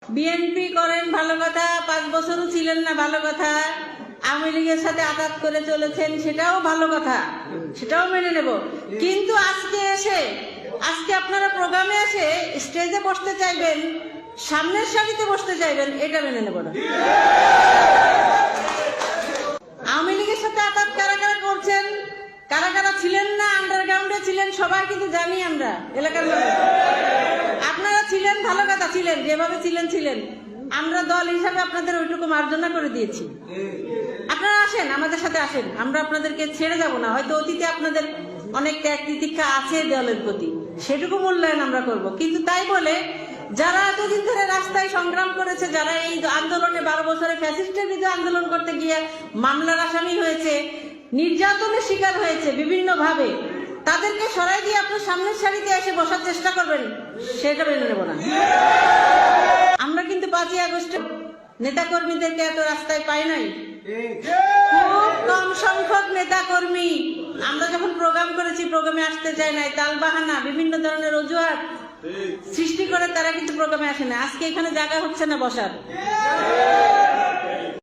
BNP করেন ভালো কথা, 5 বছরও ছিলেন না ভালো কথা, আওয়ামী লীগের সাথে আঘাত করে চলেছেন সেটাও ভালো কথা, সেটাও মেনে নেব। কিন্তু আজকে আপনারা প্রোগ্রামে এসে স্টেজে বসতে চাইবেন, সামনের সারিতে বসতে চাইবেন, এটা মেনে নেব না। আওয়ামী লীগের সাথে আঘাত কারা কারা করছেন, কারা কারা ছিলেন না, আন্ডারগ্রাউন্ডে ছিলেন, সবাই কিন্তু জানি আমরা, এলাকার মানুষ। আপনারা ছিলেন ভালো কথা, ছিলেন যেভাবে ছিলেন, আমরা দল হিসাবে আপনাদের ওইটুকু মার্জনা করে দিয়েছি। আপনারা আসেন, আমাদের সাথে আসেন, আমরা আপনাদেরকে ছেড়ে যাব না। হয়তো অতীতে আপনাদের অনেক ত্যাগ তিতিক্ষা আছে দলের প্রতি, সেটুকু মূল্যায়ন আমরা করব। কিন্তু তাই বলে যারা এতদিন ধরে রাস্তায় সংগ্রাম করেছে, যারা এই আন্দোলনে 12 বছরে ফ্যাসিস্টের বিরুদ্ধে আন্দোলন করতে গিয়ে মামলার আসামি হয়েছে, নির্যাতনের শিকার হয়েছে বিভিন্ন ভাবে, তাদেরকে সরাই দিয়ে আপনার সামনের সারিতে এসে বসার চেষ্টা করবেন, সেটা মেনে নেব না। আমরা কিন্তু 5ই আগস্টে নেতা কর্মীদেরকে এত রাস্তায় পাই নাই, খুব কম সংখ্যক নেতা কর্মী। আমরা যখন প্রোগ্রাম করেছি, প্রোগ্রামে আসতে চায় নাই, তালবাহানা বিভিন্ন ধরনের অজুহাত সৃষ্টি করে তারা কিন্তু প্রোগ্রামে আসে না। আজকে এখানে জায়গা হচ্ছে না বসার।